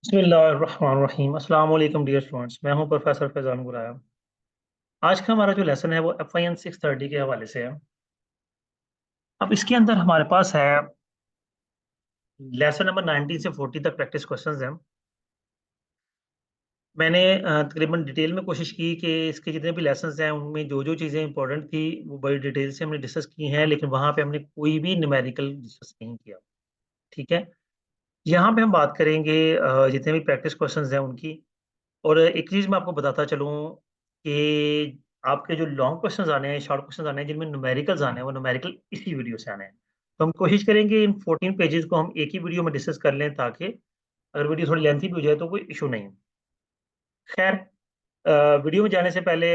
बिस्मिल्लाहिर्रहमानिर्रहीम। अस्सलाम वालेकुम डियर स्टूडेंट्स, मैं हूं प्रोफेसर फैजान गुराया। आज का हमारा जो लेसन है वो FIN 630 के हवाले से है। अब इसके अंदर हमारे पास है लेसन नंबर 19 से 40 तक प्रैक्टिस क्वेश्चंस हैं। मैंने तकरीबन डिटेल में कोशिश की कि इसके जितने भी लेसन्स हैं उनमें जो जो चीज़ें इंपॉर्टेंट थी वो बड़ी डिटेल से हमने डिस्कस की हैं, लेकिन वहाँ पे हमने कोई भी न्यूमेरिकल डिस्कस नहीं किया। ठीक है, यहाँ पे हम बात करेंगे जितने भी प्रैक्टिस क्वेश्चंस हैं उनकी। और एक चीज़ मैं आपको बताता चलूँ कि आपके जो लॉन्ग क्वेश्चन्स आने हैं, शॉर्ट क्वेश्चन्स आने हैं, जिनमें न्यूमेरिकल्स आने हैं, वो न्यूमेरिकल इसी वीडियो से आने हैं। तो हम कोशिश करेंगे इन 14 पेजेज़ को हम एक ही वीडियो में डिस्कस कर लें, ताकि अगर वीडियो थोड़ी लेंथी भी हो जाए तो कोई इश्यू नहीं। खैर, वीडियो में जाने से पहले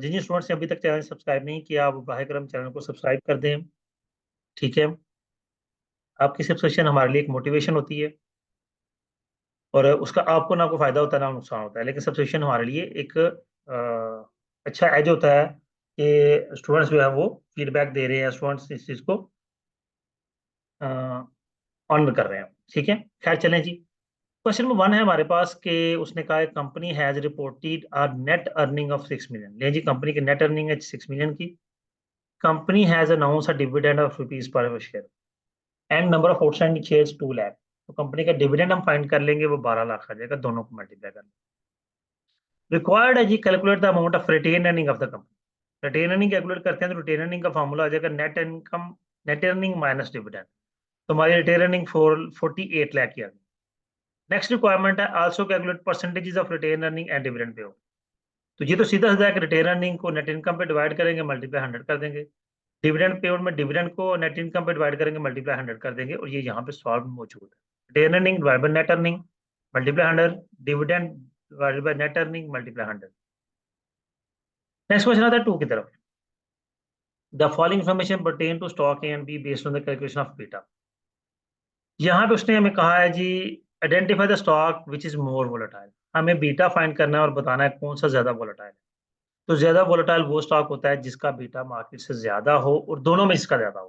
जिन-जिन स्टूडेंट्स ने अभी तक चैनल सब्सक्राइब नहीं किया, वो बाहे करम चैनल को सब्सक्राइब कर दें। ठीक है? आपकी सब्सक्रिप्शन हमारे लिए एक मोटिवेशन होती है, और उसका आपको ना कोई फ़ायदा होता है, ना नुकसान होता है। लेकिन सब्सक्रिप्शन हमारे लिए एक अच्छा एज होता है कि स्टूडेंट्स जो है वो फीडबैक दे रहे हैं, स्टूडेंट्स इस चीज़ को अ, ऑनर कर रहे हैं। ठीक है? ख़ैर चलें जी। क्वेश्चन नंबर 1 है हमारे पास कि उसने कहा है company has reported a net earning of 6 million. लें जी, कंपनी की नेट अर्निंग है 6 मिलियन की। Company has announced a dividend of rupees per share and number of outstanding shares 2 lakh. तो कंपनी का डिविडेंड हम फाइंड कर लेंगे, वो 12 लाख आ जाएगा, दोनों को मल्टीप्लाई कर लेंगे। रिक्वायर्ड है जी calculate the amount of retain earning of the company. Retain earning calculate करते हैं तो रिटेन अर्निंग का फार्मूला आ जाएगा net income, net earning minus dividend. तो हमारी रिटेन अर्निंग 48 लाख की आ गई। नेक्स्ट रिक्वायरमेंट है also calculate percentages of retain earning and dividend pay. तो ये तो सीधा सीधा है कि रिटेन अर्निंग को नेट इनकम पे डिवाइड करेंगे, मल्टीप्लाई 100 कर देंगे। डिविडेंड पे में डिविडेंड को नेट इनकम पे डिवाइड करेंगे, मल्टीप्लाई 100 कर देंगे, और ये यहाँ पे सॉल्व मौजूद है। Retain earning divide by net earning multiply 100, dividend divided by net earning multiply 100। Next question आता है 2 की तरफ। The following information pertain to stock A and B based on the calculation of beta. यहाँ पे उसने हमें कहा है जी, identify the stock which is more volatile. हमें बीटा फाइंड करना है और बताना है कौन सा ज्यादा वोलेटाइल है। तो ज्यादा वोलेटाइल वो स्टॉक होता है जिसका बीटा मार्केट से ज्यादा हो और दोनों में इसका ज्यादा हो।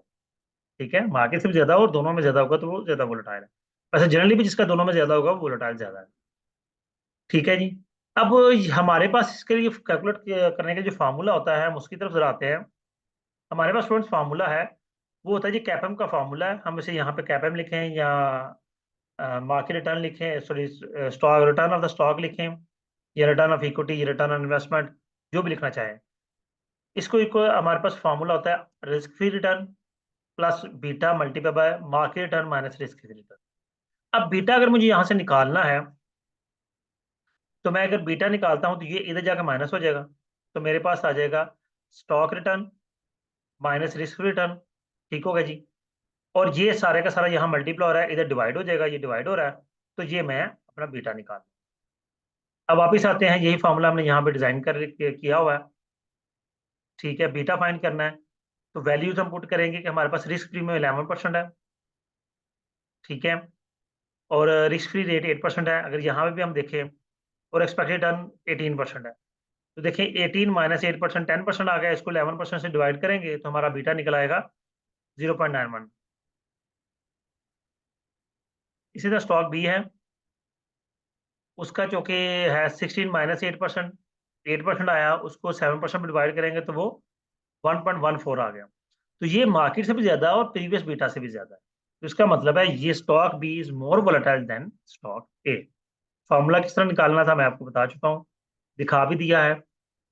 ठीक है, मार्केट से भी ज्यादा हो और दोनों में ज्यादा होगा तो वो ज्यादा वोलेटाइल है। वैसे जनरली भी जिसका दोनों में ज्यादा होगा वो वोलेटाइल ज्यादा है। ठीक है जी। अब हमारे पास इसके लिए कैलकुलेट करने का जो फार्मूला होता है, हम उसकी तरफ जरा आते हैं। हमारे पास स्टूडेंट्स फार्मूला है, वो होता है जी कैपम का फार्मूला है। हम इसे यहाँ पे कैपम लिखें या मार्केट रिटर्न लिखें, sorry stock return of the stock लिखें, या रिटर्न ऑफ इक्विटी, या रिटर्न ऑन इन्वेस्टमेंट, जो भी लिखना चाहें। इसको एक हमारे पास फार्मूला होता है risk free return plus beta multiply by market return minus risk free return. अब बीटा अगर मुझे यहाँ से निकालना है, तो मैं अगर बीटा निकालता हूँ तो ये इधर जाकर माइनस हो जाएगा। तो मेरे पास आ जाएगा stock return minus risk free return. ठीक होगा जी। और ये सारे का सारा यहाँ मल्टीप्लाई हो रहा है, इधर डिवाइड हो जाएगा, ये डिवाइड हो रहा है। तो ये मैं अपना बीटा निकाल। अब वापिस आते हैं, यही फार्मूला हमने यहाँ पे डिजाइन कर किया हुआ है। ठीक है, बीटा फाइंड करना है, तो वैल्यूज हम पुट करेंगे कि हमारे पास रिस्क फ्री में 11% है। ठीक है, और रिस्क फ्री रेट 8% है। अगर यहाँ पे भी हम देखें, और एक्सपेक्टेड रिटर्न 18% है। तो देखिए 18 माइनस 8% 10% आ गया। इसको 11% से डिवाइड करेंगे तो हमारा बीटा निकल आएगा 0.91। इसी तरह स्टॉक बी है, उसका चूंकि है 16 माइनस 8%, 8% आया, उसको 7% में डिवाइड करेंगे तो वो 1.14 आ गया। तो ये मार्केट से भी ज्यादा है और प्रीवियस बीटा से भी ज्यादा है। तो इसका मतलब है ये stock B is more volatile than stock A. Formula किस तरह निकालना था मैं आपको बता चुका हूँ, दिखा भी दिया है।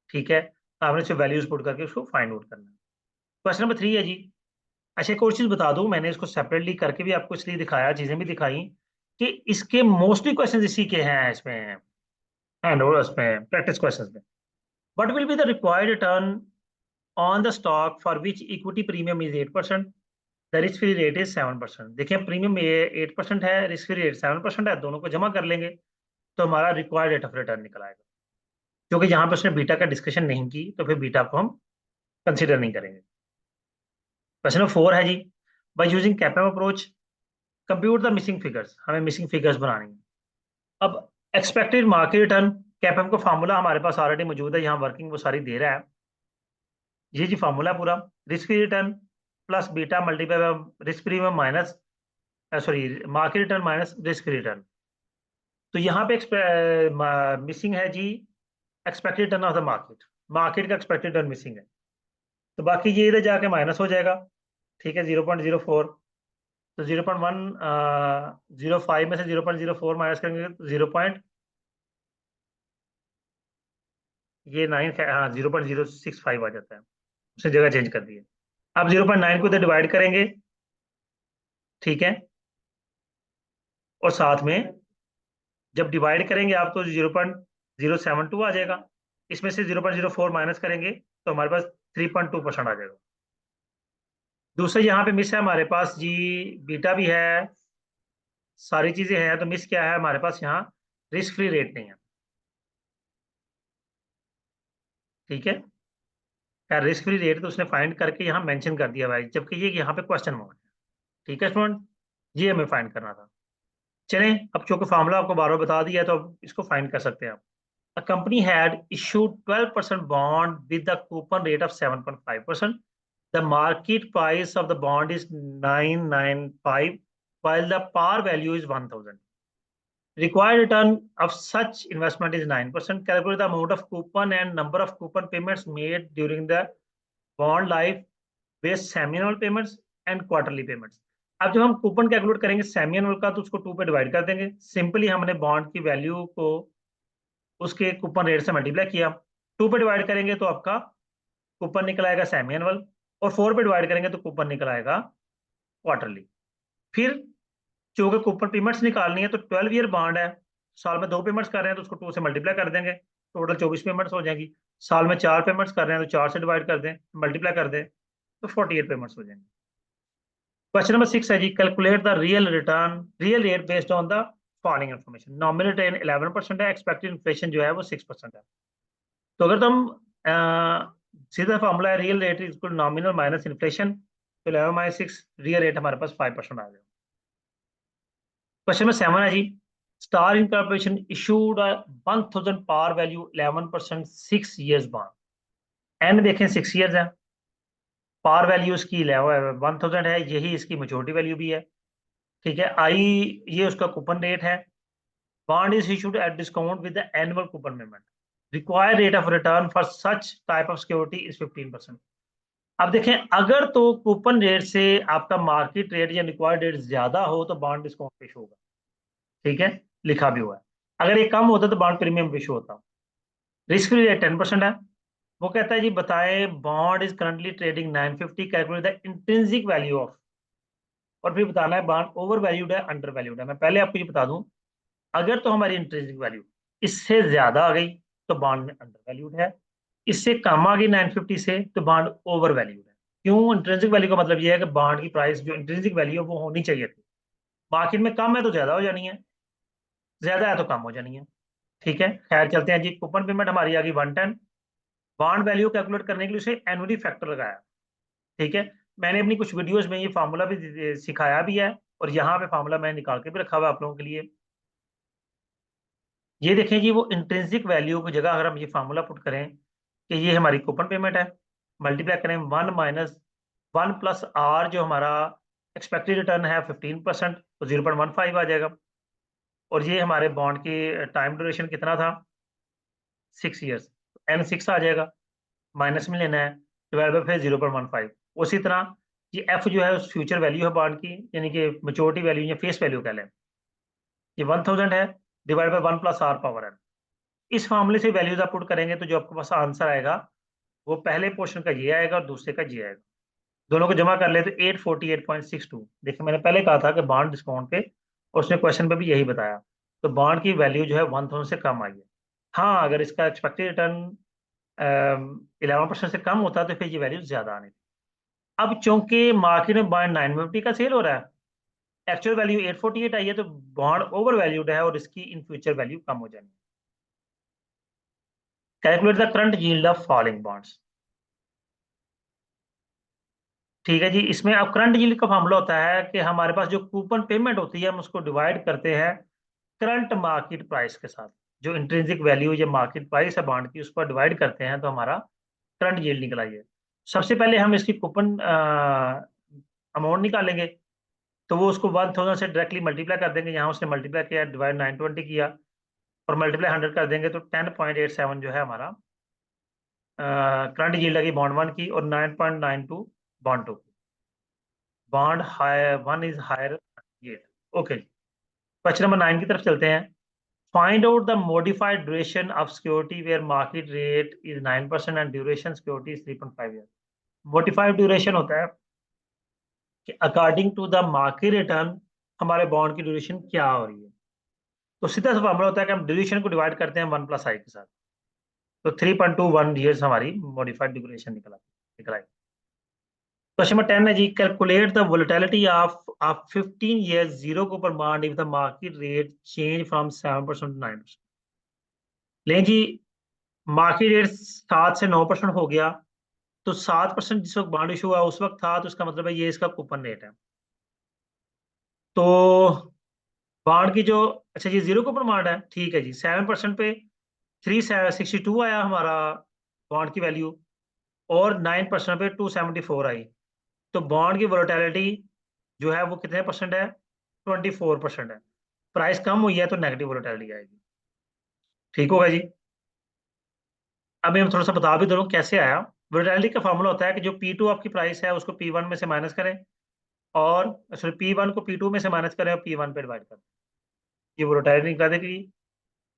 ठीक है, आपने सिर्फ वैल्यूज पुट करके उसको फाइंड आउट करना है। क्वेश्चन नंबर 3 है जी। अच्छा, एक और चीज बता दूं, मैंने इसको सेपरेटली करके भी आपको इसलिए दिखाया, चीजें भी दिखाई कि इसके मोस्टली क्वेश्चन इसी के हैं इसमें, एंड और उसमें प्रैक्टिस क्वेश्चन में। What will be the required return on the stock for which equity premium is 8%, the risk free rate is 7%। देखिए प्रीमियम 8% है, रिस्क फ्री रेट 7% है, दोनों को जमा कर लेंगे तो हमारा रिक्वायर्ड रेट ऑफ रिटर्न निकल आएगा। क्योंकि यहाँ पे उसने बीटा का डिस्कशन नहीं की, तो फिर बीटा को हम कंसिडर नहीं करेंगे। क्वेश्चन नंबर 4 है जी। By using CAPM approach compute the missing figures. हमें मिसिंग फिगर्स बनानी है। अब एक्सपेक्टेड मार्केट रिटर्न, कैपम का फार्मूला हमारे पास ऑलरेडी मौजूद है, यहाँ वर्किंग वो सारी दे रहा है। ये जी फार्मूला पूरा, risk free return plus beta multiply risk free में minus, sorry market return minus risk free return. तो यहाँ पे मिसिंग है जी expected return of the market, market का एक्सपेक्टेड रिटर्न मिसिंग है। तो बाकी ये इधर जाके माइनस हो जाएगा, ठीक है, 0.04। तो 0.105 में से 0.04 माइनस करेंगे तो 0. ये 9 हाँ 0.065 आ जाता है, उसने जगह चेंज कर दी है। अब 0.9 को इधर डिवाइड करेंगे, ठीक है, और साथ में जब डिवाइड करेंगे आप तो 0.072 आ जाएगा। इसमें से 0.04 माइनस करेंगे तो हमारे पास 3.2% आ जाएगा। दूसरा यहाँ पे मिस है हमारे पास जी, बीटा भी है, सारी चीजें हैं, तो मिस क्या है हमारे पास यहाँ, रिस्क फ्री रेट नहीं है, ठीक है। यार रिस्क फ्री रेट तो उसने फाइंड करके यहाँ मेंशन कर दिया भाई, जबकि ये यहाँ पे क्वेश्चन मार्क है, ठीक है स्टूडेंट, ये हमें फाइंड करना था। चलें, अब चूंकि फार्मूला आपको बार बार बता दिया है तो अब इसको फाइंड कर सकते हैं आप। A company had issued 12% bond with the coupon rate of 7.5%. The market price of the bond is 995, while the par value is 1000. Required return of such investment is 9%. Calculate the amount of coupon and number of coupon payments made during the bond life based semi-annual payments and quarterly payments. अब जब हम coupon calculate करेंगे semi annual का तो उसको 2 पे divide कर देंगे। सिंपली हमने बॉन्ड की वैल्यू को उसके कूपन रेट से मल्टीप्लाई किया, 2 पे डिवाइड करेंगे तो आपका कूपन निकल आएगा सेमी एनुअल, और 4 पे डिवाइड करेंगे तो कूपन निकल आएगा क्वार्टरली। फिर चूंकि कूपन पेमेंट्स निकालनी है तो 12 ईयर बॉन्ड है, साल में 2 पेमेंट्स कर रहे हैं तो उसको 2 से मल्टीप्लाई कर देंगे, टोटल 24 पेमेंट्स हो जाएंगी। साल में 4 पेमेंट्स कर रहे हैं तो 4 से डिवाइड कर दें, मल्टीप्लाई कर दें तो 48 पेमेंट्स हो जाएंगे। क्वेश्चन नंबर 6 है जी, calculate the real return, real rate based on the following information. Nominal return 11% है, एक्सपेक्टेड इन्फ्लेशन जो है वो 6% है। तो अगर तुम सीधा फॉर्मूला है real rate is equal nominal minus inflation, तो 11 माइनस 6 रियल रेट हमारे पास 5% आ जाएगा। क्वेश्चन नंबर 7 है जी, star incorporation issued 1000 par value 11% 6 years bond. एन देखें 6 years है, पार वैल्यू इसकी 1000 है, यही इसकी मेच्योरिटी वैल्यू भी है, ठीक है। आई ये उसका कूपन रेट है। Bond is issued at discount with the annual coupon payment. Required rate of return for such type of security is 15%। अब देखें, अगर तो कूपन रेट से आपका मार्केट रेट या रिक्वायर्ड रेट ज्यादा हो तो बॉन्ड डिस्काउंट पे शो होगा, ठीक है, लिखा भी हुआ है। अगर ये कम होता तो बॉन्ड प्रीमियम पे शो होता। रिस्क फ्री रेट 10% है। वो कहता है जी बताएं bond is currently trading 950, calculate the intrinsic value of, और फिर बताना है बॉन्ड ओवर वैल्यूड है अंडर वैल्यूड है। मैं पहले आपको ये बता दूं, अगर तो हमारी इंट्रिंसिक वैल्यू इससे ज्यादा आ गई तो बॉन्ड में अंडर वैल्यूड है, इससे कम आ गई 950 से तो बॉन्ड ओवर वैल्यूड है। क्यों? इंट्रिंसिक वैल्यू का मतलब ये है कि बॉन्ड की प्राइस जो इंट्रिंसिक वैल्यू है वो होनी चाहिए थी, मार्केट में कम है तो ज्यादा हो जानी है, ज्यादा है तो कम हो जानी है, ठीक है। खैर चलते हैं जी, कूपन पेमेंट हमारी आ गई 110। बॉन्ड वैल्यू कैलकुलेट करने के लिए उसे एनुअली फैक्टर लगाया, ठीक है। मैंने अपनी कुछ वीडियोस में ये फार्मूला भी सिखाया भी है, और यहाँ पे फार्मूला मैंने निकाल के भी रखा हुआ है आप लोगों के लिए। ये देखें जी, वो इंट्रिंसिक वैल्यू की जगह अगर हम ये फार्मूला पुट करें कि ये हमारी कूपन पेमेंट है, मल्टीप्लाई करें 1 माइनस 1 प्लस आर जो हमारा एक्सपेक्टेड रिटर्न है 15%, तो 0.15 आ जाएगा। और ये हमारे बॉन्ड की टाइम ड्यूरेशन कितना था, 6 ईयर्स, एन 6 आ जाएगा, माइनस में लेना है 12 फिर 0.15। उसी तरह ये एफ जो है उस फ्यूचर वैल्यू है बॉन्ड की, यानी कि मेच्योरिटी वैल्यू या फेस वैल्यू कह लें, ये 1000 है, divide by 1 plus r power n. इस फार्मूले से वैल्यूज आप पुट करेंगे तो जो आपके पास आंसर आएगा वो पहले पोर्शन का ये आएगा और दूसरे का ये आएगा। दोनों को जमा कर ले तो 848.62। देखिए मैंने पहले कहा था कि बॉन्ड डिस्काउंट पे, और उसने क्वेश्चन पे भी यही बताया, तो बॉन्ड की वैल्यू जो है 1000 से कम आई है। हाँ, अगर इसका एक्सपेक्टेड रिटर्न 11% से कम होता तो फिर ये वैल्यू ज्यादा आनी थी। अब चूंकि मार्केट में बॉन्ड 950 का सेल हो रहा है, एक्चुअल वैल्यू 848 आई है, तो बॉन्ड ओवर वैल्यूड है और इसकी इन फ्यूचर वैल्यू कम हो जानी है। Calculate the current yield of following bonds. ठीक है जी, इसमें अब करंट यील्ड का फार्मूला होता है कि हमारे पास जो कूपन पेमेंट होती है हम उसको डिवाइड करते हैं करंट मार्केट प्राइस के साथ। जो इंट्रिंसिक वैल्यू या मार्केट प्राइस है बॉन्ड की, उस पर डिवाइड करते हैं तो हमारा करंट यील्ड निकल आई है। सबसे पहले हम इसकी कूपन अमाउंट निकालेंगे, तो वो उसको 1000 से डायरेक्टली मल्टीप्लाई कर देंगे, यहाँ उसने मल्टीप्लाई किया, डिवाइड 920 किया और मल्टीप्लाई 100 कर देंगे, तो 10.87 जो है हमारा करंट यील्ड लगी बॉन्ड 1 की और 9.92 बॉन्ड 2 की। Bond higher 1 is higher yield. Okay, question number 9 की तरफ चलते हैं। Find out the modified duration of security where market rate is 9% and duration security is 3.5 year. Modified duration होता है कि according to the market return हमारे bond की duration क्या हो रही है। तो सीधा सा फॉर्मूला होता है कि हम ड्यूरेशन को डिवाइड करते हैं 1 + i के साथ, तो 3.21 ईयर्स हमारी मॉडिफाइड ड्यूरेशन निकल आई। क्वेश्चन नंबर 10 है जी, calculate the volatility of 15 years zero coupon bond if the market rate change from 7% to 9%। लेकिन जी मार्केट रेट 7 से 9% हो गया, तो 7% जिस वक्त बॉन्ड इशू हुआ उस वक्त था, तो इसका मतलब है ये इसका कूपन रेट है। तो बॉन्ड की जो, अच्छा जी जीरो कूपन बॉन्ड है, ठीक है जी, 7% पे 362 आया हमारा बॉन्ड की वैल्यू और 9% पे 274 आई। तो बॉन्ड की वोलेटिलिटी जो है वो कितने परसेंट है? 24% है। प्राइस कम हुई है तो नेगेटिव वोलेटिलिटी आएगी। ठीक होगा जी। अब मैं थोड़ा सा बता भी दे रहा हूँ कैसे आया। वोलेटिलिटी का फॉर्मूला होता है कि जो P2 आपकी प्राइस है उसको P1 में से माइनस करें और सॉरी P1 को P2 में से माइनस करें और P1 पे डिवाइड करें। ये वोलेटिलिटी निकला देगी।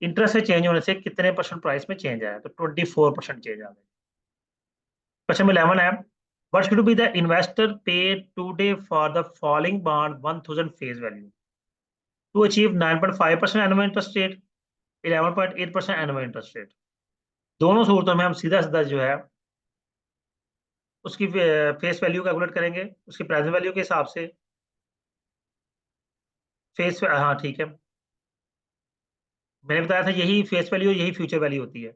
इंटरेस्ट से चेंज होने से कितने परसेंट प्राइस में चेंज आया, तो 24% चेंज आ गया। क्वेश्चन 11 है, what should be the investor paid today for the falling bond 1000 face value to achieve 9.5% annual interest rate, 11.8% annual interest rate। दोनों सूरतों में हम सीधा सीधा जो है उसकी फेस वैल्यू कैलकुलेट करेंगे उसकी प्रेजेंट वैल्यू के हिसाब से। हाँ ठीक है, मैंने बताया था यही फेस वैल्यू यही फ्यूचर वैल्यू होती है।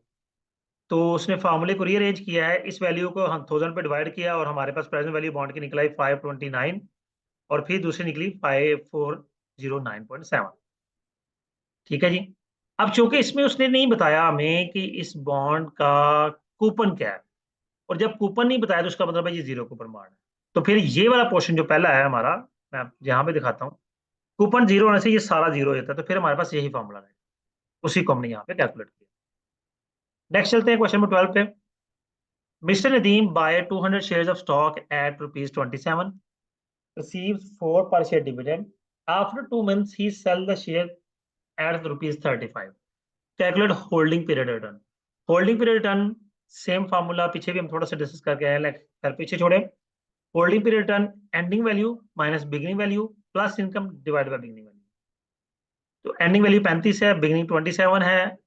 तो उसने फार्मूले को रीअरेंज किया है, इस वैल्यू को हम 1000 पे डिवाइड किया और हमारे पास प्रेजेंट वैल्यू बॉन्ड की निकलाई 529 और फिर दूसरी निकली 5409.7। ठीक है जी। अब चूंकि इसमें उसने नहीं बताया हमें कि इस बॉन्ड का कूपन क्या है, और जब कूपन नहीं बताया तो उसका मतलब है ये जीरो कूपन बॉन्ड है। तो फिर ये वाला पोर्शन जो पहला है हमारा, मैं यहाँ पे दिखाता हूँ, कूपन जीरो होने से ये सारा जीरो हो जाता है, तो फिर हमारे पास यही फॉर्मूला है, उसी को हमने यहाँ पे कैलकुलेट किया। नेक्स्ट चलते हैं क्वेश्चन नंबर 12 पे। Mister Nadeem buy 200 shares of stock at ₹27, receives 4 per share dividend. After 2 months, he sell the share at ₹35. Calculate holding period return. Holding period return same formula पीछे भी हम थोड़ा सा डिस्कस करके आए हैं, खैर पीछे छोड़े। Holding period return ending value minus beginning value plus income divide by beginning value. तो एंडिंग वैल्यू 35 है, बिगिनिंग 27 है,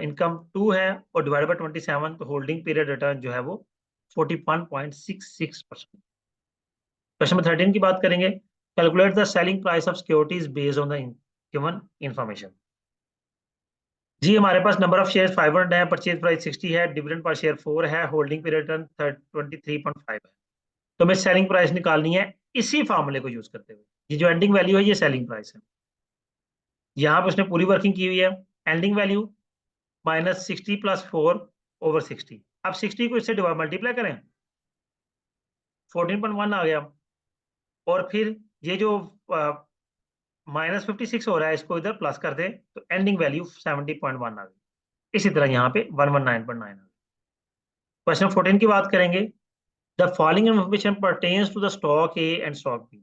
इनकम 2 है और डिवाइड बाय 27, तो होल्डिंग पीरियड रिटर्न जो है वो 41.66%। क्वेश्चन नंबर 13 की बात करेंगे। Calculate the selling price of securities based on the given information. जी हमारे पास नंबर ऑफ शेयर 500 है, परचेज प्राइस 60 है, डिविडेंड पर शेयर 4 है, होल्डिंग पीरियड रिटर्न 23.5 है। तो हमें सेलिंग प्राइस निकालनी है इसी फॉर्मूले को यूज करते हुए। ये जो एंडिंग वैल्यू है ये सेलिंग प्राइस है, यहाँ पे उसने पूरी वर्किंग की हुई है। Ending value minus 60 + 4/60। अब 60 को इससे मल्टीप्लाई करें, 14.1 आ गया। और फिर ये जो -56 हो रहा है इसको इधर प्लस कर दें, तो एंडिंग वैल्यू 70.1 आ गई। इसी तरह यहाँ पे 119.9 आ गई। क्वेश्चन 14 की बात करेंगे। The following information pertains to the stock A and stock B.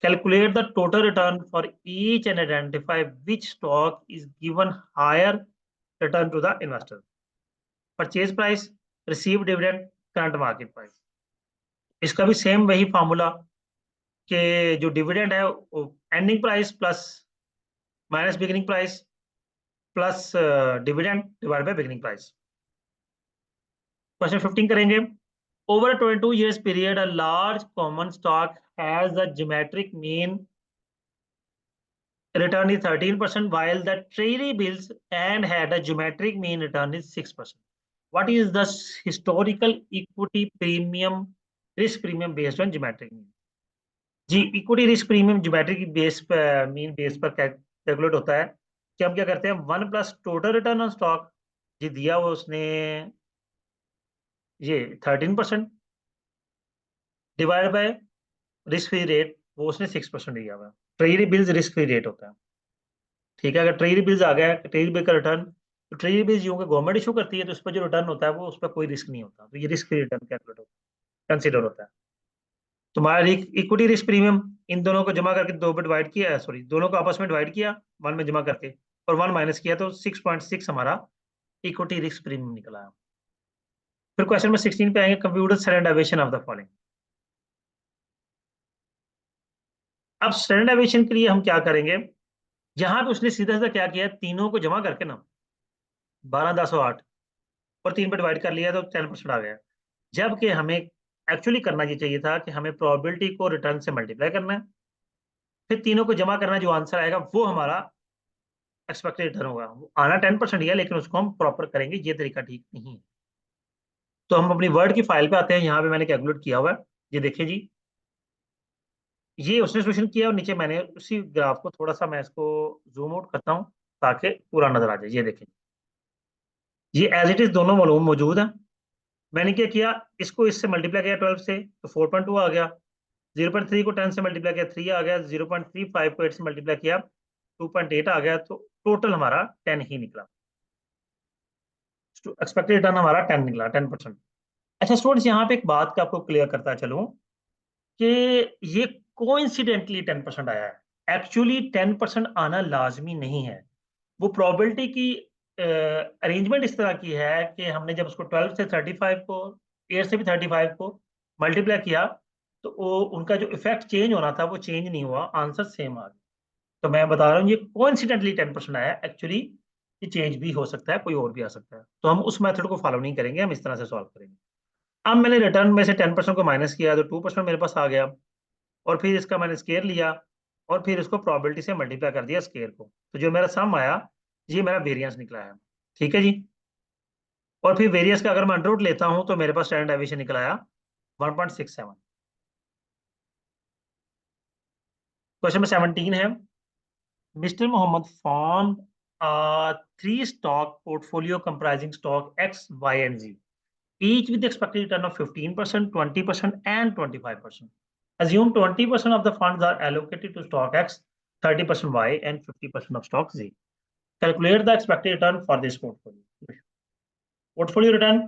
Calculate the total return for each and identify which stock is given higher return to the investor. Purchase price, receive dividend, current market price. इसका भी same वही formula कि जो dividend है वो ending price plus minus beginning price plus dividend divide by beginning price. Question 15 करेंगे। Over a 22 years period, a large common stock has the geometric mean return is 13%, while the treasury bills and had a geometric mean return is 6%. What is the historical equity premium risk premium based on geometric mean? जी equity risk premium geometric base पर mean base पर calculate होता है कि हम क्या करते हैं 1 + टोटल रिटर्न ऑन स्टॉक, जी दिया वो उसने ये 13%, divide by risk free rate वो उसने 6% दिया हुआ है। Treasury bills risk free rate होता है, ठीक है। अगर ट्रेजरी बिल्स आ गया, ट्रेजरी बिल का रिटर्न, तो ट्रेजरी बिल्स यूं कि गवर्नमेंट इशू करती है, तो उस पर जो रिटर्न होता है वो उस पर कोई रिस्क नहीं होता, तो ये रिस्क फ्री रिटर्न कैलकुलेट होता है, कंसिडर होता है। तुम्हारा इक्विटी रिस्क प्रीमियम, इन दोनों को जमा करके दो पे डिवाइड किया, सॉरी दोनों को आपस में डिवाइड किया, वन में जमा करके, और वन माइनस किया, तो 6.6 हमारा इक्विटी रिस्क प्रीमियम निकला है। फिर क्वेश्चन नंबर 16 पे आएंगे, computer standardisation of the following. अब स्टैंडर्डाइजेशन के लिए हम क्या करेंगे, यहां पे उसने सीधा सीधा क्या किया, तीनों को जमा करके ना 12, 10 और 8 और 3 पे डिवाइड कर लिया, तो 10% आ गया। जबकि हमें एक्चुअली करना ये चाहिए था कि हमें प्रोबेबिलिटी को रिटर्न से मल्टीप्लाई करना है, फिर तीनों को जमा करना, जो आंसर आएगा वो हमारा एक्सपेक्टेड रिटर्न होगा। वो आना 10% ही है, लेकिन उसको हम प्रॉपर करेंगे, ये तरीका ठीक नहीं है। तो हम अपनी वर्ड की फाइल पे आते हैं, यहाँ पे मैंने कैलकुलेट किया हुआ है, ये देखिए जी, ये उसने सोल्यूशन किया, और नीचे मैंने उसी ग्राफ को थोड़ा सा मैं इसको जूम आउट करता हूँ ताकि पूरा नजर आ जाए। ये देखिए, ये एज इट इज दोनों मालूम मौजूद है। मैंने क्या किया, इसको इससे मल्टीप्लाई किया 12 से, तो 4.2 आ गया। 0.3 को 10 से मल्टीप्लाई किया 3 आ गया। 0.35 को 8 से मल्टीप्लाई किया 2.8 आ गया। तो टोटल हमारा 10 ही निकला। एक्सपेक्टेड रिटर्न हमारा 10 निकला, 10%। अच्छा स्टूडेंट्स, यहाँ पे एक बात का आपको क्लियर करता चलूं कि ये कोइंसिडेंटली 10% आया है। एक्चुअली 10% आना लाजमी नहीं है। वो प्रोबेबिलिटी की अरेंजमेंट इस तरह की है कि हमने जब उसको 12 से 35 को, 8 से भी 35 को मल्टीप्लाई किया, तो वो उनका जो इफेक्ट चेंज होना था वो चेंज नहीं हुआ, आंसर सेम आ गया। तो मैं बता रहा हूँ ये कोइंसिडेंटली 10% आया, एक्चुअली ये चेंज भी हो सकता है, कोई और भी आ सकता है। तो हम उस मेथड को फॉलो नहीं करेंगे, हम इस तरह से सॉल्व करेंगे। अब मैंने रिटर्न में से 10% को माइनस किया, तो 2% मेरे पास आ गया, और फिर इसका मैंने स्केयर लिया, और फिर इसको प्रोबेबिलिटी से मल्टीप्लाई कर दिया स्केयर को, तो जो मेरा सम आया, ये मेरा वेरिएंस निकला है, ठीक है जी। और फिर वेरिएंस का अगर मैं अंडर रूट लेता हूं, तो मेरे पास स्टैंडर्ड डेविएशन निकल आया 1.67। क्वेश्चन नंबर 17 है, mister Mohammad form three stock portfolio comprising stock X Y and Z, each with expected return of 15%, 20%, and 25%. Assume 20% of the funds are allocated to stock X, 30% Y, and 50% of stock Z. Calculate the expected return for this portfolio. Portfolio return,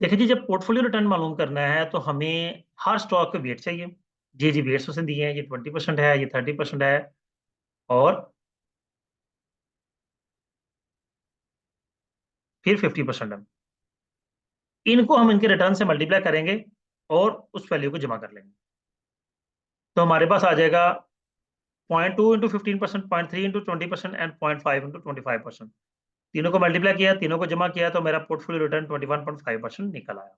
देखिए जी, जब portfolio return मालूम करना है तो हमें हर stock के wait चाहिए। जी जी, weights उसने दिए हैं, ये 20% है, ये 30% है, और फिर 50% है। इनको हम इनके रिटर्न से मल्टीप्लाई करेंगे और उस वैल्यू को जमा कर लेंगे, तो हमारे पास आ जाएगा 0.2 इंटू 15%, 0.3 इंटू 20% एंड 0.5 इंटू 25%। तीनों को मल्टीप्लाई किया, तीनों को जमा किया, तो मेरा पोर्टफोलियो रिटर्न 21.5% निकल आया।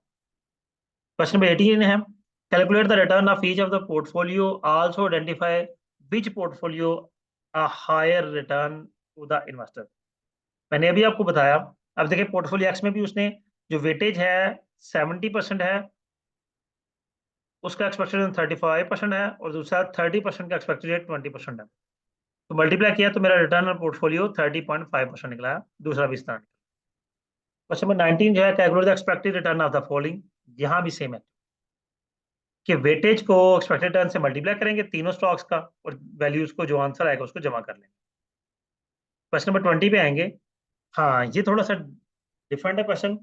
क्वेश्चन नंबर 18 है, calculate the return of each of the portfolio, also identify which portfolio a higher return to the investor. मैंने अभी आपको बताया। अब देखिए, पोर्टफोलियो एक्स में भी उसने जो वेटेज है 70% है, उसका एक्सपेक्टेड 35% है, और दूसरा 30% का एक्सपेक्टेड 20% है। तो मल्टीप्लाई किया, तो मेरा रिटर्न ऑन पोर्टफोलियो 30.5% निकला है। दूसरा भी इस तरह। क्वेश्चन नंबर 19 जो है, calculate the expected return of the following. यहाँ भी सेम है कि वेटेज को एक्सपेक्टेड रिटर्न से मल्टीप्लाई करेंगे तीनों स्टॉक्स का, और वैल्यूज को जो आंसर आएगा उसको जमा कर लेंगे। क्वेश्चन नंबर 20 पे आएंगे। हाँ, ये थोड़ा सा डिफरेंट है क्वेश्चन।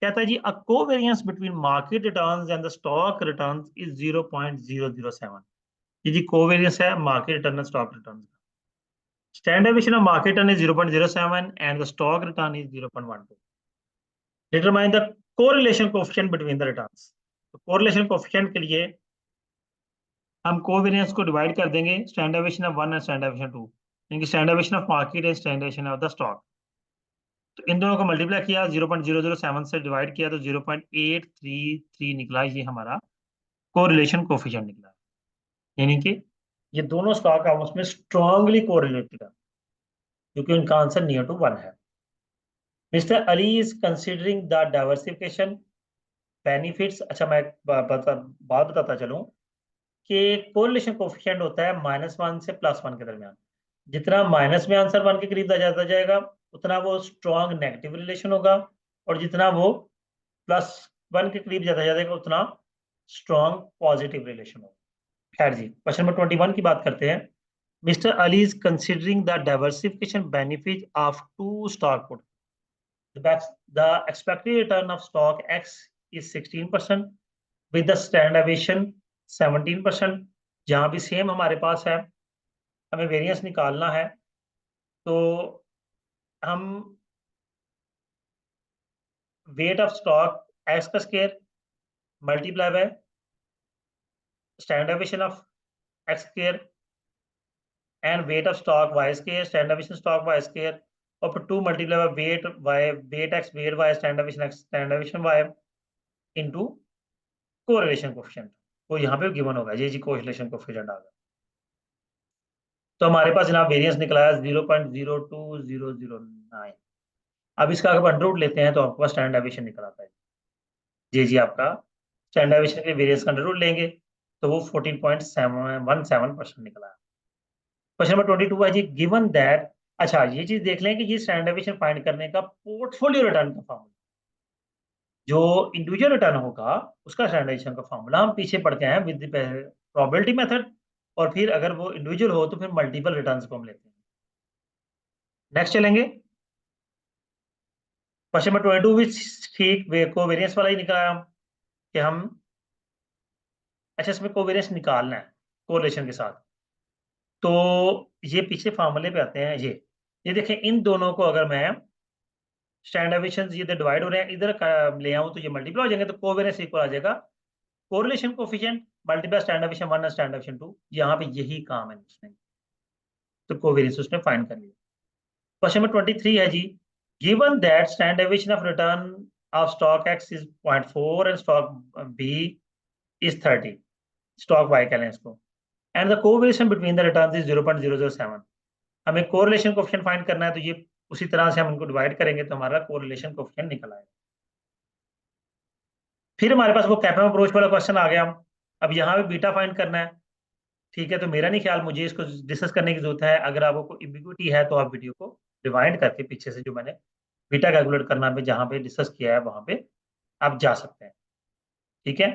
कहता है जी, a covariance between market returns and the stock returns is 0.007। ये जी कोवेरियंस है market return and stock return. Standard deviation of market return is 0.07 and the stock return is 0.12. Determine the correlation coefficient between the returns. तो correlation coefficient के लिए हम covariance को divide कर देंगे standard deviation of 1 and standard deviation 2, यानी कि standard deviation of market and standard deviation of the stock. तो इन दोनों को मल्टीप्लाई किया, 0.007 से डिवाइड किया, तो 0.833 निकला। ये हमारा कोरिलेशन कोफिशिएंट निकला, यानी कि ये दोनों स्टॉक आपस में स्ट्रांगली कोरिलेटेड है, क्योंकि उनका आंसर नियर टू 1 है। Mister Ali is considering the diversification benefits. अच्छा, मैं बात बताता चलूं कि कोरिलेशन कोफिशिएंट होता है -1 से +1 के दरमियान। जितना माइनस में आंसर 1 के करीब जाता जाएगा, उतना वो स्ट्रॉन्ग नेगेटिव रिलेशन होगा, और जितना वो +1 के करीब जाता जाएगा, उतना स्ट्रॉन्ग पॉजिटिव रिलेशन हो। खैर जी, क्वेश्चन नंबर 21 की बात करते हैं। Mister Ali is considering the diversification benefit of two stock put. The expected return of stock X is 16% with the standard deviation 17%। जहां भी सेम हमारे पास है, हमें वेरिएंस निकालना है, तो हम वेट ऑफ स्टॉक एक्स का square multiply by standard deviation of X square and weight of stock Y square standard deviation stock Y square और फिर 2 multiply by weight Y weight X weight Y standard deviation X standard deviation Y into correlation coefficient. तो यहाँ पे given होगा ये जी correlation coefficient आ गया। तो हमारे पास जनाब वेरिएंस निकला है 0.02009। अब इसका अगर अंडर रूट लेते हैं तो आपके पास स्टैंडर्ड डेविएशन निकल आता है। जी आपका स्टैंडर्ड डेविएशन के वेरिएंस का अंडर रूट लेंगे तो वो 14.17% निकला है। क्वेश्चन नंबर 22 है जी, गिवन दैट, अच्छा ये चीज देख लें कि ये स्टैंडर्ड डेविएशन फाइंड करने का पोर्टफोलियो रिटर्न का फॉर्मूला, जो इंडिविजुअल रिटर्न होगा उसका स्टैंडर्ड डेविएशन का फॉर्मूला हम पीछे पढ़ के हैं विद प्रोबेबिलिटी मेथड, और फिर अगर वो इंडिविजुअल हो तो फिर मल्टीपल रिटर्न्स को हम लेते हैं। नेक्स्ट चलेंगे क्वेश्चन नंबर 22 भी ठीक कोवेरियंस वाला ही निकला कि हम, अच्छा इसमें कोवेरियंस निकालना है कोरिलेशन के साथ। तो ये पीछे फार्मूले पे आते हैं। ये देखें, इन दोनों को अगर मैं स्टैंडर्ड डेविएशन ये डिवाइड हो रहे हैं, इधर ले आऊं तो ये मल्टीप्लाई हो जाएंगे, तो कोवेरियंस इक्वल आ जाएगा correlation coefficient multiply standard deviation 1 और स्टैंडर्ड डेविएशन 2। यहाँ पे यही काम है उसने, तो कोवेरियंस उसने फाइंड कर लिया। क्वेश्चन नंबर 23 है जी, given that standard deviation of return of stock X is 0.4 and stock B is 30, stock Y कह लें इसको, and the correlation between the returns is 0.007। हमें कोरिलेशन कोएफिशिएंट फाइंड करना है, तो ये उसी तरह से हम इनको डिवाइड करेंगे तो हमारा कोरिलेशन कोएफिशिएंट निकल आएगा। फिर हमारे पास वो कैपम अप्रोच वाला क्वेश्चन आ गया। अब यहाँ पे बीटा फाइंड करना है, ठीक है। तो मेरा नहीं ख्याल मुझे इसको डिस्कस करने की जरूरत है। अगर आपको एम्बिग्युइटी है तो आप वीडियो को रिवाइंड करके पीछे से जो मैंने बीटा कैलकुलेट करना पे जहाँ पे डिस्कस किया है वहां पे आप जा सकते हैं, ठीक है।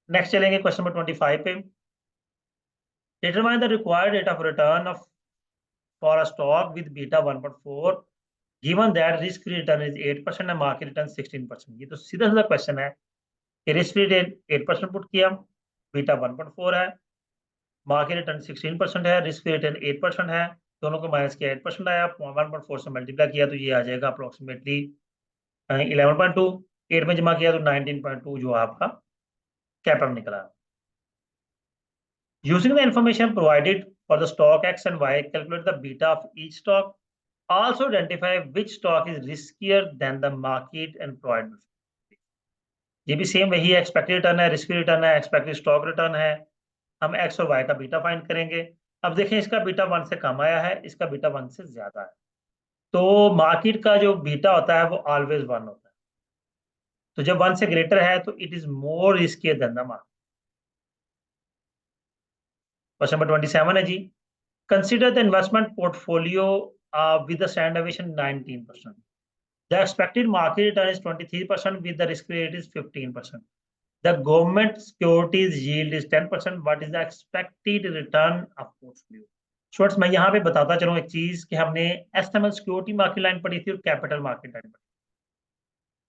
नेक्स्ट चलेंगे क्वेश्चन नंबर 25 पे। Determine the required rate of return of for a stock with beta 1.4 given that risk free return is 8% and market return 16%। ये तो सीधा सीधा क्वेश्चन है कि रिस्क फ्री रेट 8% पुट किया, बीटा 1.4 है, मार्केट रिटर्न 16% है, रिस्क फ्री रिटर्न 8% है, दोनों को माइनस किया 8% आया, 1.4 से मल्टीप्लाई किया तो ये आ जाएगा अप्रोक्सीमेटली 11.2, 8 में जमा किया तो 19.2 जो आपका कैपम निकला। Using the information provided for the stock X and Y calculate the beta of each stock, also identify which stock is riskier than the market and provide. ये भी सेम वही है, एक्सपेक्टेड रिटर्न है, risk free return है, expected stock return है। हम x और Y का बीटा फाइंड करेंगे। अब देखें, इसका बीटा 1 से कम आया है, इसका बीटा 1 से ज्यादा है, तो मार्केट का जो बीटा होता है वो ऑलवेज 1 होता है। तो जब 1 से ग्रेटर है तो it is more risky than the market. Question number 27 है जी, consider the investment portfolio with the standard deviation 19%, the expected market return is 23% with the risk rate is 15%, the government securities yield is 10%, what is the expected return of portfolio? Students मैं यहाँ पे बताता चलूँ एक चीज कि हमने SML security market line पढ़ी थी और कैपिटल मार्केट लाइन पढ़ी।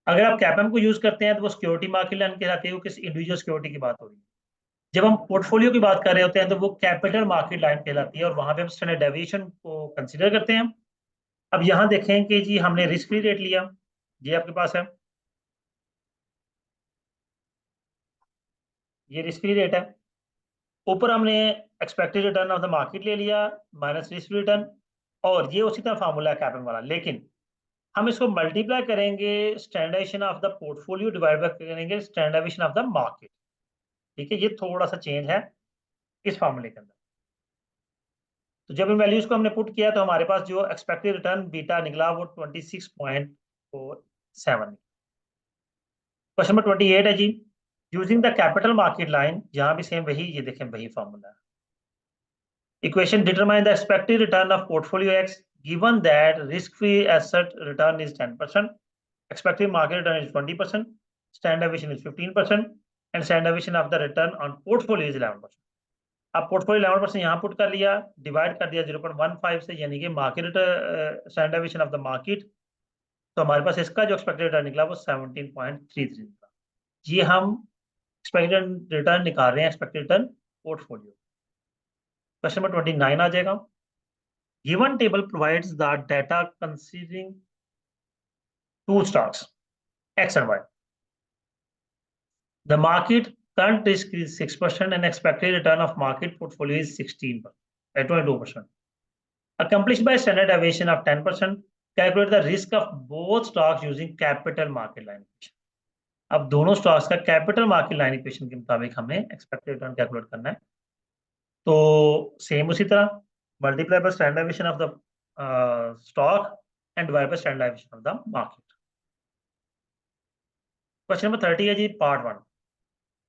अगर आप कैपएम को यूज करते हैं तो वो सिक्योरिटी मार्केट लाइन कहलाती है, वो किसी इंडिविजुअल सिक्योरिटी की बात हो रही है। जब हम पोर्टफोलियो की बात कर रहे होते हैं तो वो कैपिटल मार्केट लाइन कहलाती है और वहां पे हम स्टैंडर्ड डेविएशन को कंसिडर करते हैं। अब यहाँ देखें कि जी हमने रिस्क फ्री रेट लिया, ये आपके पास है, ये रिस्क फ्री रेट है। ऊपर हमने expected return of the market ले लिया माइनस रिस्क रिटर्न, और ये उसी तरह फार्मूला है कैपम वाला, लेकिन हम इसको मल्टीप्लाई करेंगे standardisation of the portfolio divide by करेंगे स्टैंडर्डाइजेशन ऑफ द मार्केट, ठीक है। ये थोड़ा सा चेंज है इस फार्मूले के अंदर। तो जब इन वैल्यूज को हमने पुट किया तो हमारे पास जो एक्सपेक्टेड रिटर्न बीटा निकला वो 26.47। क्वेश्चन नंबर 28 है जी, using the capital market line, जहां भी सेम वही, ये देखें वही फार्मूला है। Equation determine the expected return of portfolio X given that risk-free asset return is 10%, expected market return is 20%, standard deviation is 15%, and standard deviation of the return on portfolio is 11%। अब portfolio 11% यहाँ put कर लिया, divide कर दिया 0.15 से, यानी कि market standard deviation of the market. तो हमारे पास इसका जो एक्सपेक्टेड रिटर्न निकला वो 17.33 निकला। ये हम एक्सपेक्टेड रिटर्न निकाल रहे हैं, expected return portfolio. Question number 29 आ जाएगा। Given table provides the data considering two stocks X and Y. The market current risk is 6% and expected return of market portfolio is 16%, 22%. Accomplished by standard deviation of 10%. Calculate the risk of both stocks using capital market line equation. अब दोनों stocks का capital market line equation के मुताबिक हमें expected return calculate करना है। तो same उसी तरह multiply by standard deviation of the stock and divide by standard deviation of the market. Question number 30 है जी, part 1।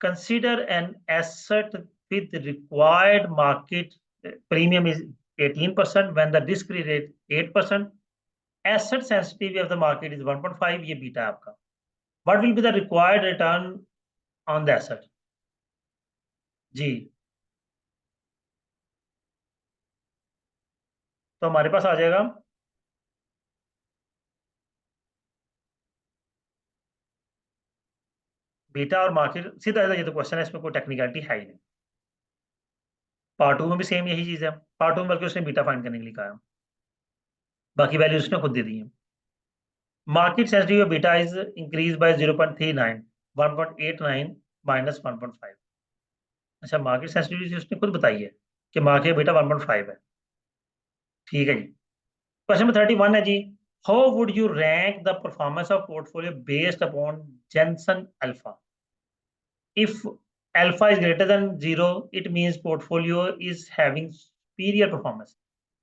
Consider an asset with required market premium is 18% when the risk-free rate 8%. Asset sensitivity of the market is 1.5. ये beta है आपका। What will be the required return on the asset? जी, तो हमारे पास आ जाएगा beta और market सीधा। ये तो क्वेश्चन है, इसमें कोई टेक्निकलिटी है ही नहीं। पार्ट 2 में भी सेम यही चीज है। पार्ट 2 में बल्कि उसने बीटा फाइंड करने के लिए कहा है, बाकी वैल्यू उसने खुद दे दी है। Market sensitivity of beta is increased by 0.39, 1.89 minus 1.5। अच्छा, मार्केट सेंसिटिविटी उसने खुद बताई है कि मार्केट बेटा 1.5 है। ठीक है जी। क्वेश्चन नंबर 31 है जी, how would you rank the performance of portfolio based upon Jensen alpha? If alpha is greater than 0, it means portfolio is having superior performance.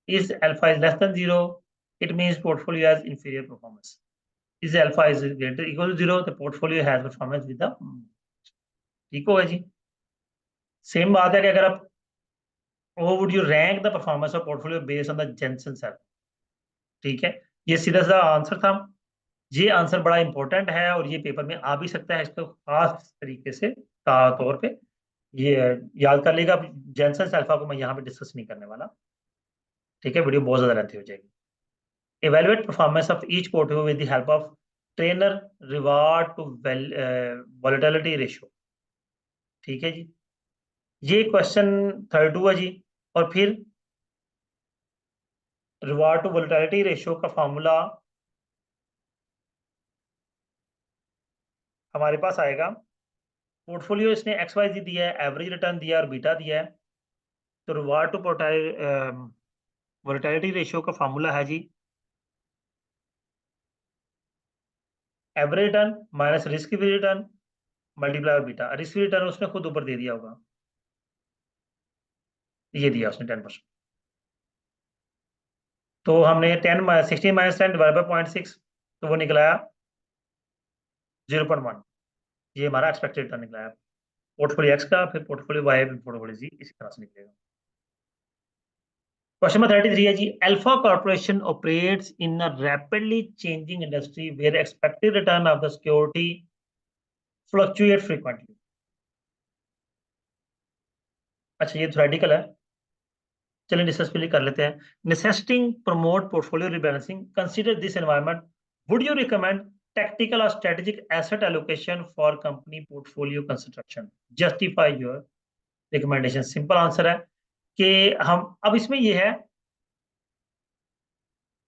Is alpha is less than 0, it means portfolio has inferior performance. Is alpha is greater equal to 0, the portfolio has performance with the। ठीक होगा जी। Same बात है कि अगर आप how would you rank the performance of portfolio based on the Jensen set? ठीक है, ये सीधा सा आंसर था। ये आंसर बड़ा इंपॉर्टेंट है और ये पेपर में आ भी सकता है, इसको खास तरीके से तौर पे ये याद कर लेगा। जेनसन अल्फा को मैं यहाँ पे डिस्कस नहीं करने वाला। ठीक है, वीडियो बहुत ज्यादा लेंथी हो जाएगी। Evaluate performance of each portfolio with the help of trainer reward to volatility ratio। ठीक है जी, ये क्वेश्चन 32 है जी। और फिर रिवार्ड टू वोलेटिलिटी रेशियो का फॉर्मूला हमारे पास आएगा। पोर्टफोलियो इसने XYZ दिया है, एवरेज रिटर्न दिया है और बीटा दिया है। तो रिवार्ड टू वोलेटिलिटी रेशियो का फॉर्मूला है जी, average return minus risk free return multiply और बीटा। रिस्क फ्री रिटर्न उसने खुद ऊपर दे दिया होगा, ये दिया उसने 10%। तो हमने 16 माइनस 10 डिवाइड बाय 0.6, तो वो निकलाया 0.1। ये हमारा एक्सपेक्टेड रिटर्न निकला है पोर्टफोलियो एक्स का, फिर पोर्टफोलियो वाई, फिर पोर्टफोलियो जी, इसी तरह से निकलेगा। क्वेश्चन नंबर 33 है जी, alpha corporation operates in a rapidly changing industry where expected return of the security fluctuate frequently. अच्छा, ये थ्योरेटिकल है, चलिए डिस्कस पहले कर लेते हैं। Necessitating promote portfolio rebalancing, consider this environment, would you recommend tactical or strategic asset allocation for company portfolio construction? Justify your recommendation। Simple answer है कि हम अब इसमें ये है,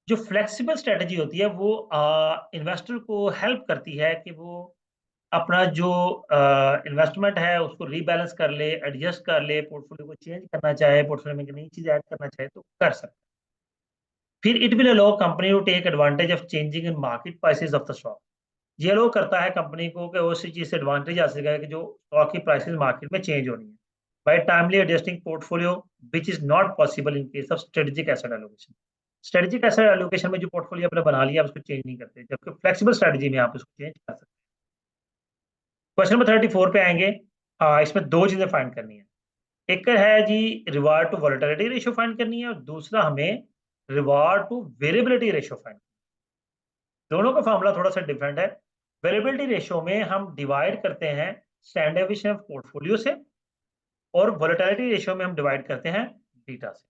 जो फ्लेक्सिबल स्ट्रेटजी होती है वो इन्वेस्टर को हेल्प करती है कि वो अपना जो इन्वेस्टमेंट है उसको रीबैलेंस कर ले, एडजस्ट कर ले, पोर्टफोलियो को चेंज करना चाहे, पोर्टफोलियो में नई चीज ऐड करना चाहे तो कर सकता है। फिर it will allow company to take advantage of changing in market prices of the stock. ये अलाउ करता है कंपनी को कि उस चीज से एडवांटेज हासिल करे कि जो स्टॉक की प्राइसेस मार्केट में चेंज हो रही है, by timely adjusting portfolio which is not possible in case of strategic asset allocation. Strategic asset allocation में जो पोर्टफोलियो आपने बना लिया उसको चेंज नहीं करते, जबकि फ्लेक्सिबल स्ट्रेटजी में आप उसको चेंज कर सकते हैं। क्वेश्चन नंबर 34 पे आएंगे। इसमें दो चीजें फाइंड करनी है। एक है जी reward to volatility ratio find करनी है और दूसरा हमें reward to variability ratio find. दोनों का फॉर्मूला थोड़ा सा डिफरेंट है। वेरिएबिलिटी रेशियो में हम डिवाइड करते हैं स्टैंडर्ड डेविएशन ऑफ पोर्टफोलियो से, और वोलेटिलिटी रेशियो में हम डिवाइड करते हैं बीटा से।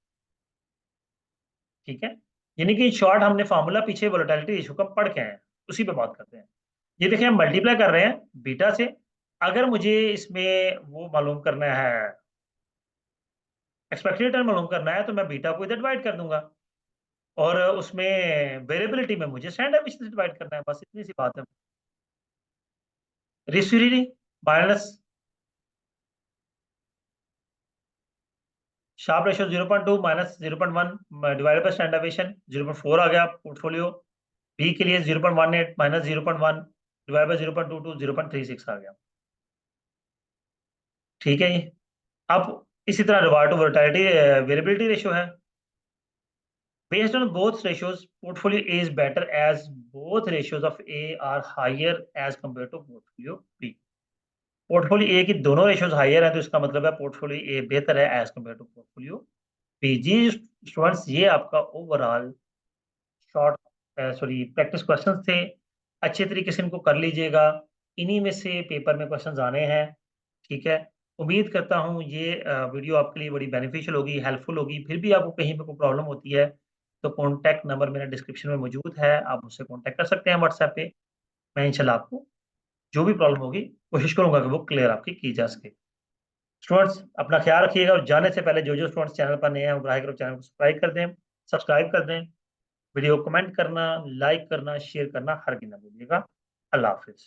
ठीक है, यानी कि शॉर्ट हमने फार्मूला पीछे वोलेटिलिटी रेशियो का पढ़ के आए हैं, उसी पे बात करते हैं। ये देखिए हम मल्टीप्लाई कर रहे हैं बीटा से। अगर मुझे इसमें वो मालूम करना है, एक्सपेक्टेड रिटर्न मालूम करना है, तो मैं बीटा को इधर डिवाइड कर दूंगा, और उसमें वेरिएबिलिटी में मुझे स्टैंडर्ड डेविएशन से डिवाइड करना है, बस इतनी सी बात है। Risk minus Sharpe ratio 0.2 minus 0.1 divided by standard deviation 0.4 आ गया पोर्टफोलियो। बी के लिए 0.18 माइनस 0.1 डिवाइड बाय 0.22 0.36 आ गया। ठीक है, ये अब इसी तरह reward to volatility variability ratio है। Based on both ratios, portfolio A is better as both ratios of A are higher as compared to portfolio B. Portfolio A की दोनों रेशियोज हायर हैं, तो इसका मतलब है पोर्टफोलियो ए बेहतर है as compare to portfolio B. जी स्टूडेंट्स, ये आपका ओवरऑल शॉर्ट प्रैक्टिस क्वेश्चंस थे। अच्छे तरीके से इनको कर लीजिएगा, इन्हीं में से पेपर में क्वेश्चंस आने हैं। ठीक है, उम्मीद करता हूँ ये वीडियो आपके लिए बड़ी बेनिफिशियल होगी, हेल्पफुल होगी। फिर भी आपको कहीं पे कोई प्रॉब्लम होती है तो कॉन्टैक्ट नंबर मेरा डिस्क्रिप्शन में मौजूद है, आप मुझसे कॉन्टैक्ट कर सकते हैं व्हाट्सएप पे। मैं इंशाल्लाह आपको जो भी प्रॉब्लम होगी कोशिश करूंगा कि वो क्लियर आपकी की जा सके। स्टूडेंट्स, अपना ख्याल रखिएगा, और जाने से पहले जो जो स्टूडेंट्स चैनल पर नए हैं, बराए करो चैनल को सब्सक्राइब कर दें, वीडियो को कमेंट करना, लाइक करना, शेयर करना हरगिज़ ना भूलिएगा। अल्लाह हाफिज।